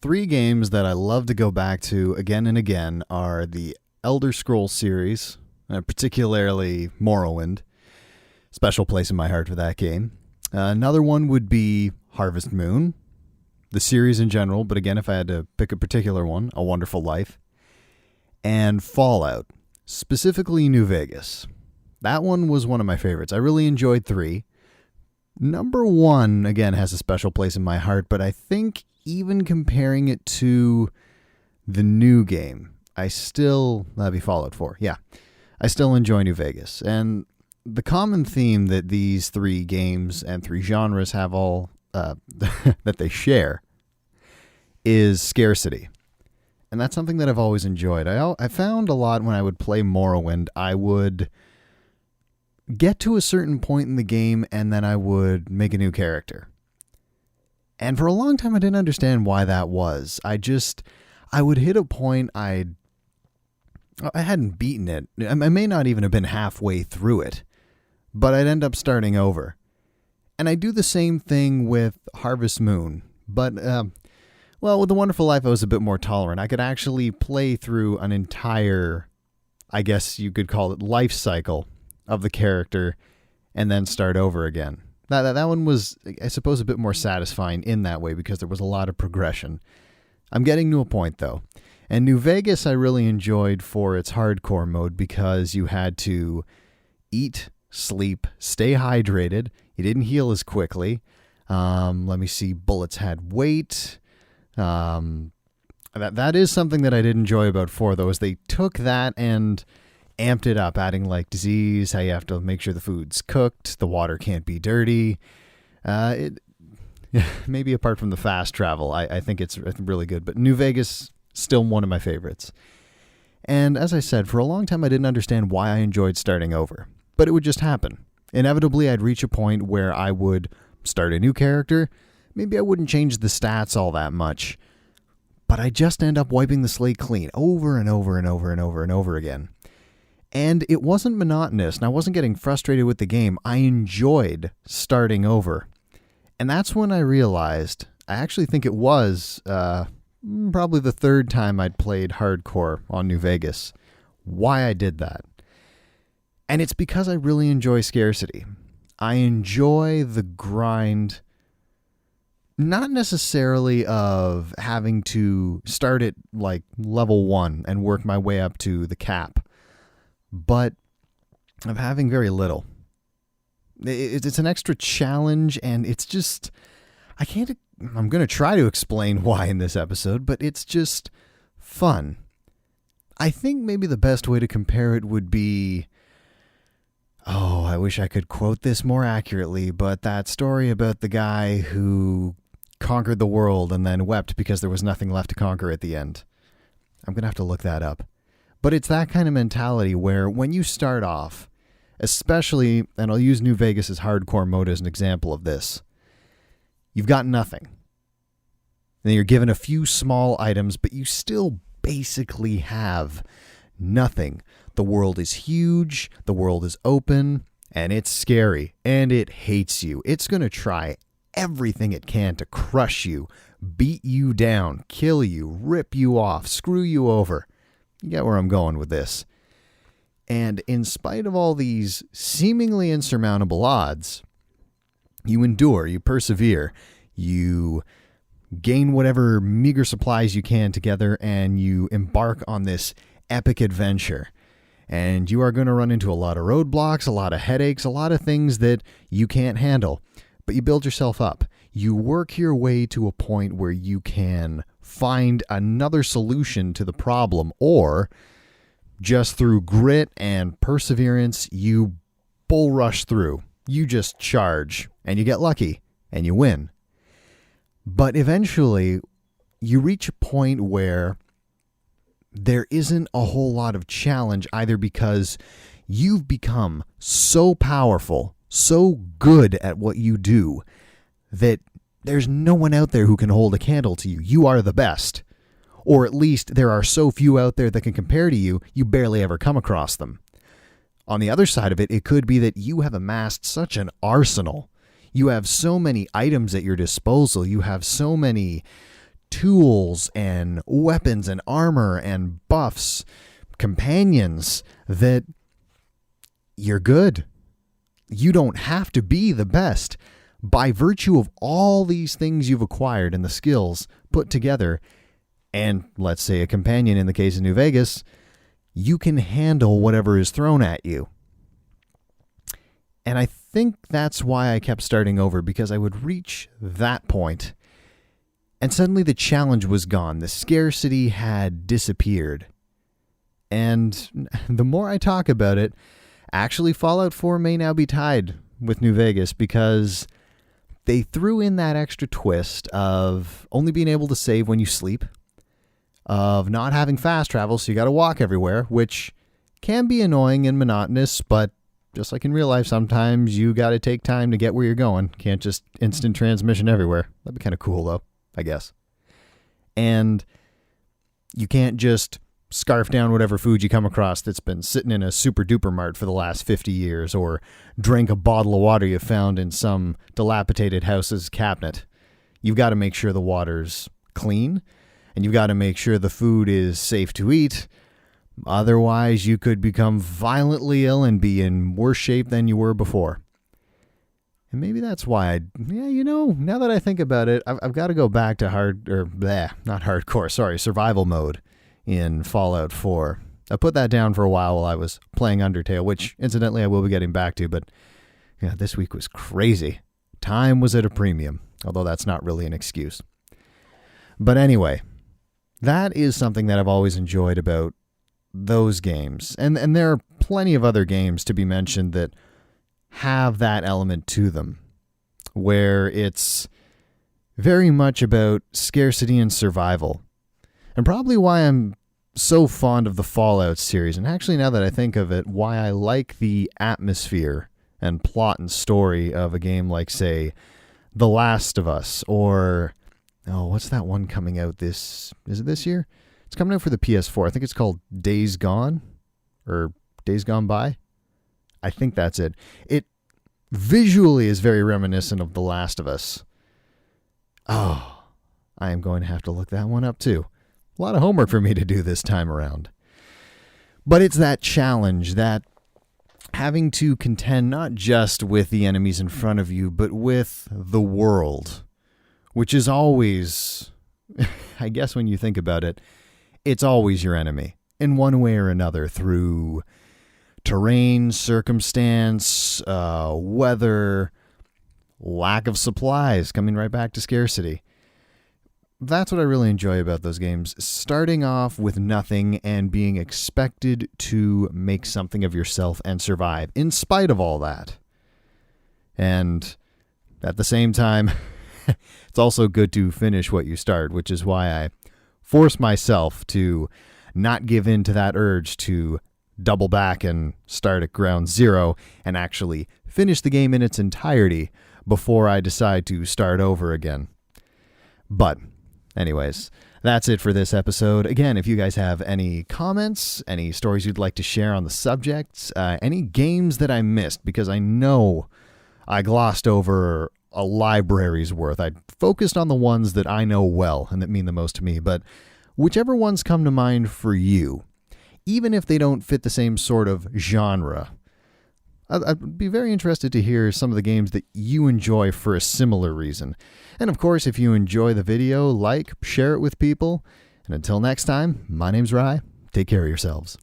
Three games that I love to go back to again and again are the Elder Scrolls series, particularly Morrowind. Special place in my heart for that game. Another one would be Harvest Moon, the series in general, but again, if I had to pick a particular one, A Wonderful Life. And Fallout, specifically New Vegas. That one was one of my favorites. I really enjoyed 3. Number 1, again, has a special place in my heart, but I think even comparing it to the new game, that'd be Fallout 4, yeah. I still enjoy New Vegas. And the common theme that these 3 games and 3 genres have all, that they share, is scarcity. And that's something that I've always enjoyed. I found a lot when I would play Morrowind, I would get to a certain point in the game and then I would make a new character. And for a long time, I didn't understand why that was. I would hit a point I hadn't beaten it. I may not even have been halfway through it, but I'd end up starting over. And I do the same thing with Harvest Moon, but with The Wonderful Life, I was a bit more tolerant. I could actually play through an entire, I guess you could call it, life cycle of the character and then start over again. That one was, I suppose, a bit more satisfying in that way because there was a lot of progression. I'm getting to a point, though. And New Vegas I really enjoyed for its hardcore mode because you had to eat, sleep, stay hydrated. You didn't heal as quickly. Let me see, bullets had weight. That is something that I did enjoy about 4, though, is they took that and amped it up, adding like disease, how you have to make sure the food's cooked, the water can't be dirty. Maybe apart from the fast travel, I think it's really good. But New Vegas, still one of my favorites. And as I said, for a long time I didn't understand why I enjoyed starting over. But it would just happen. Inevitably, I'd reach a point where I would start a new character. Maybe I wouldn't change the stats all that much. But I just end up wiping the slate clean over and over and over and over and over again. And it wasn't monotonous, and I wasn't getting frustrated with the game. I enjoyed starting over. And that's when I realized, I actually think it was probably the 3rd time I'd played hardcore on New Vegas, why I did that. And it's because I really enjoy scarcity. I enjoy the grind, not necessarily of having to start at like level 1 and work my way up to the cap, but of having very little. It's an extra challenge, and it's just, I'm going to try to explain why in this episode, but it's just fun. I think maybe the best way to compare it would be, I wish I could quote this more accurately, but that story about the guy who conquered the world and then wept because there was nothing left to conquer at the end. I'm going to have to look that up. But it's that kind of mentality where when you start off, especially, and I'll use New Vegas' hardcore mode as an example of this, you've got nothing. And you're given a few small items, but you still basically have nothing. The world is huge, the world is open, and it's scary, and it hates you. It's going to try everything it can to crush you, beat you down, kill you, rip you off, screw you over. You get where I'm going with this. And in spite of all these seemingly insurmountable odds, you endure, you persevere, you gain whatever meager supplies you can together, and you embark on this epic adventure. And you are going to run into a lot of roadblocks, a lot of headaches, a lot of things that you can't handle. But you build yourself up. You work your way to a point where you can find another solution to the problem, or just through grit and perseverance, you bull rush through. You just charge, and you get lucky, and you win. But eventually, you reach a point where there isn't a whole lot of challenge, either because you've become so powerful, so good at what you do, that there's no one out there who can hold a candle to you. You are the best. Or at least there are so few out there that can compare to you, you barely ever come across them. On the other side of it, it could be that you have amassed such an arsenal. You have so many items at your disposal. You have so many tools and weapons and armor and buffs, companions, that you're good. You don't have to be the best. By virtue of all these things you've acquired and the skills put together, and let's say a companion in the case of New Vegas, you can handle whatever is thrown at you. And I think that's why I kept starting over, because I would reach that point and suddenly the challenge was gone. The scarcity had disappeared. And the more I talk about it, actually Fallout 4 may now be tied with New Vegas, because they threw in that extra twist of only being able to save when you sleep, of not having fast travel, so you got to walk everywhere, which can be annoying and monotonous, but just like in real life, sometimes you got to take time to get where you're going. Can't just instant transmission everywhere. That'd be kind of cool, though, I guess. And you can't just scarf down whatever food you come across that's been sitting in a super duper mart for the last 50 years, or drink a bottle of water you found in some dilapidated house's cabinet. You've got to make sure the water's clean, and you've got to make sure the food is safe to eat. Otherwise, you could become violently ill and be in worse shape than you were before. And maybe that's why now that I think about it, I've got to go back to survival mode in Fallout 4. I put that down for a while I was playing Undertale, which incidentally I will be getting back to, but yeah, this week was crazy. Time was at a premium, although that's not really an excuse. But anyway, that is something that I've always enjoyed about those games. And there are plenty of other games to be mentioned that have that element to them, where it's very much about scarcity and survival. And probably why I'm so fond of the Fallout series, and actually now that I think of it, why I like the atmosphere and plot and story of a game like, say, The Last of Us, or what's that one coming out is it this year? It's coming out for the PS4. I think it's called Days Gone, or Days Gone By. I think that's it. It visually is very reminiscent of The Last of Us. Oh, I am going to have to look that one up too. A lot of homework for me to do this time around. But it's that challenge, that having to contend not just with the enemies in front of you, but with the world, which is always, I guess when you think about it, it's always your enemy in one way or another, through terrain, circumstance, weather, lack of supplies, coming right back to scarcity. That's what I really enjoy about those games. Starting off with nothing and being expected to make something of yourself and survive in spite of all that. And at the same time, it's also good to finish what you start, which is why I force myself to not give in to that urge to double back and start at ground zero and actually finish the game in its entirety before I decide to start over again. But anyways, that's it for this episode. Again, if you guys have any comments, any stories you'd like to share on the subject, any games that I missed, because I know I glossed over a library's worth. I focused on the ones that I know well and that mean the most to me, but whichever ones come to mind for you, even if they don't fit the same sort of genre, I'd be very interested to hear some of the games that you enjoy for a similar reason. And of course, if you enjoy the video, share it with people. And until next time, my name's Rye. Take care of yourselves.